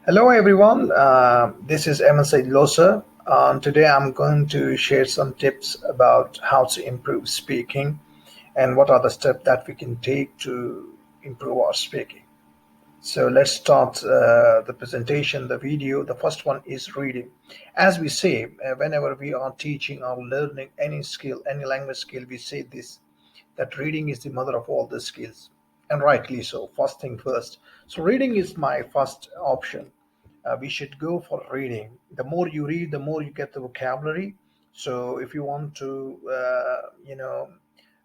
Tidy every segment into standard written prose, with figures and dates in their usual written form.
Hello, everyone. This is Eman Said Losa. Today, I'm going to share some tips about how to improve speaking and what are the steps that we can take to improve our speaking. So, let's start the presentation, the video. The first one is reading. As we say, whenever we are teaching or learning any skill, any language skill, we say this that reading is the mother of all the skills, and rightly so. First thing first. So, reading is my first option. We should go for reading. The more you read, the more you get the vocabulary. So if you want to,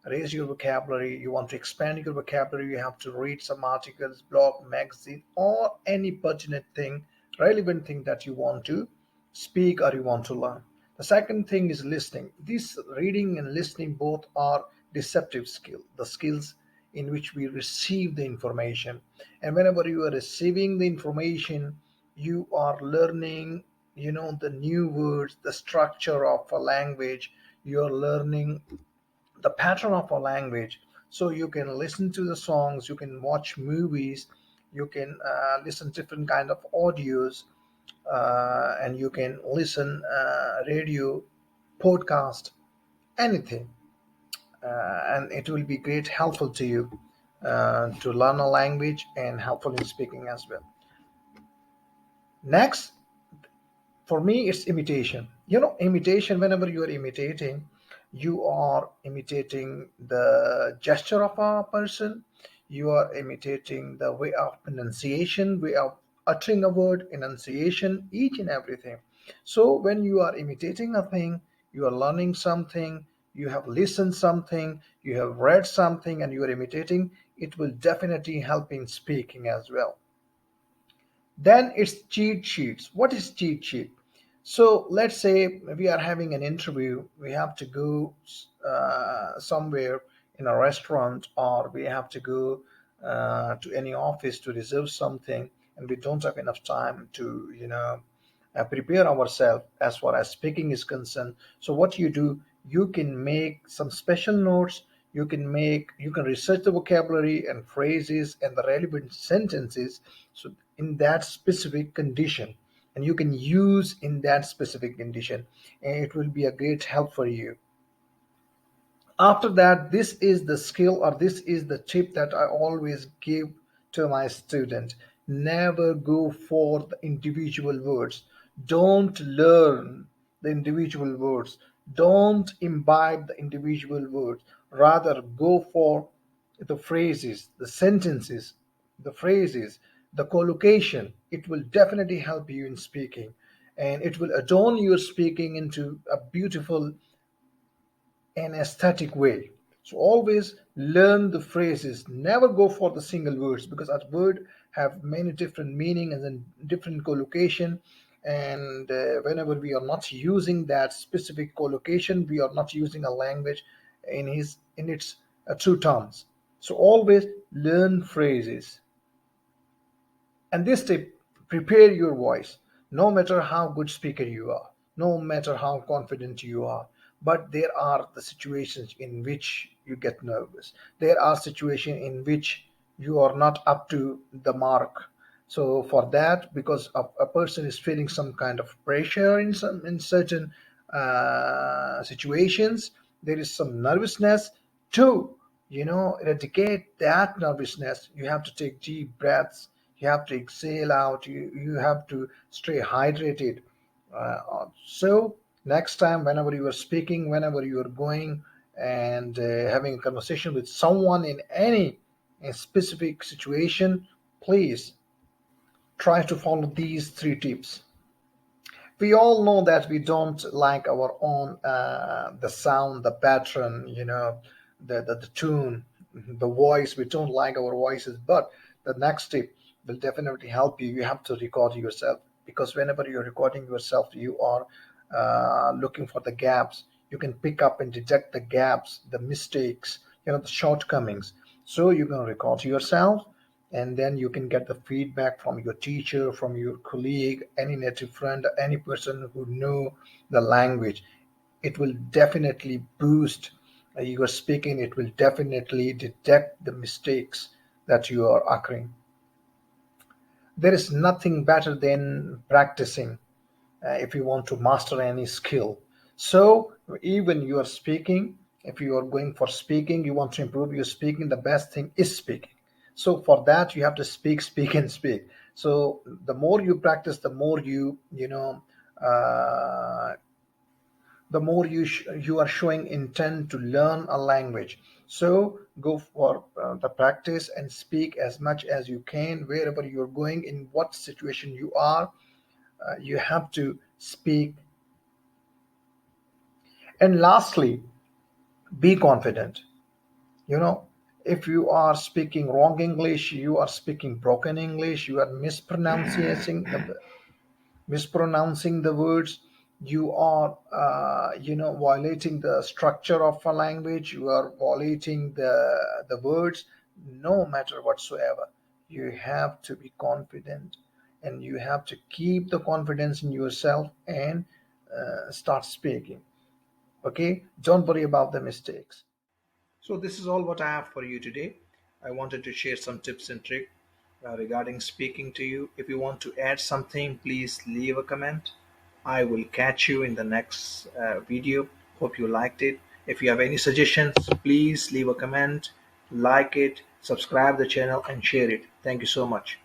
raise your vocabulary, you want to expand your vocabulary, you have to read some articles, blog, magazine, or any pertinent thing, relevant thing that you want to speak or you want to learn. The second thing is listening. This reading and listening both are deceptive skill, the skills in which we receive the information. And whenever you are receiving the information, you are learning, the new words, the structure of a language. You're learning the pattern of a language. So you can listen to the songs, you can watch movies, you can listen different kind of audios, and you can listen radio, podcast, anything, and it will be great helpful to you to learn a language and helpful in speaking as well. Next, for me, it's imitation. Imitation, whenever you are imitating, you are imitating the gesture of a person, you are imitating the way of pronunciation, way of uttering a word, enunciation, each and everything. So when you are imitating a thing, you are learning something, you have listened something, you have read something, and you are imitating, it will definitely help in speaking as well. Then it's cheat sheets. What is cheat sheet? So let's say we are having an interview, we have to go somewhere in a restaurant, or we have to go to any office to reserve something, and we don't have enough time to, prepare ourselves as far as speaking is concerned. So what you do, you can make some special notes. You can research the vocabulary and phrases and the relevant sentences. So in that specific condition, and you can use in that specific condition, and it will be a great help for you. After that, this is the skill, or this is the tip that I always give to my student. Never go for the individual words. Don't learn the individual words. Don't imbibe the individual words. Rather, go for the phrases, the sentences, the phrases, the collocation. It will definitely help you in speaking, and it will adorn your speaking into a beautiful an aesthetic way. So always learn the phrases. Never go for the single words, because that word have many different meaning and then different collocation. And whenever we are not using that specific collocation, we are not using a language in its true terms. So always learn phrases. And this tip, prepare your voice. No matter how good speaker you are, no matter how confident you are, but there are the situations in which you get nervous. There are situations in which you are not up to the mark. So for that, because a person is feeling some kind of pressure in certain situations, there is some nervousness. To eradicate that nervousness, you have to take deep breaths, you have to exhale out, you have to stay hydrated. So next time, whenever you are speaking, whenever you are going and having a conversation with someone in any specific situation, please try to follow these three tips. We all know that we don't like our own the sound, the pattern, the tune, the voice. We don't like our voices, but the next step will definitely help you. You have to record yourself, because whenever you're recording yourself, you are looking for the gaps. You can pick up and detect the gaps, the mistakes, the shortcomings. So you can record yourself, and then you can get the feedback from your teacher, from your colleague, any native friend, any person who know the language. It will definitely boost your speaking. It will definitely detect the mistakes that you are occurring. There is nothing better than practicing if you want to master any skill. So even you are speaking, if you are going for speaking, you want to improve your speaking, the best thing is speaking. So for that you have to speak, speak, and speak. So the more you practice, the more uh, the more you are showing intent to learn a language. So go for the practice and speak as much as you can wherever you're going, in what situation you are. You have to speak. And lastly, be confident. You know, if you are speaking wrong English, you are speaking broken English, you are mispronouncing the words, you are violating the structure of a language, you are violating the words. No matter whatsoever, you have to be confident, and you have to keep the confidence in yourself and start speaking. Okay, don't worry about the mistakes. So this is all what I have for you today. I wanted to share some tips and tricks regarding speaking to you. If you want to add something, please leave a comment. I will catch you in the next video. Hope you liked it. If you have any suggestions, please leave a comment, like it, subscribe the channel, and share it. Thank you so much.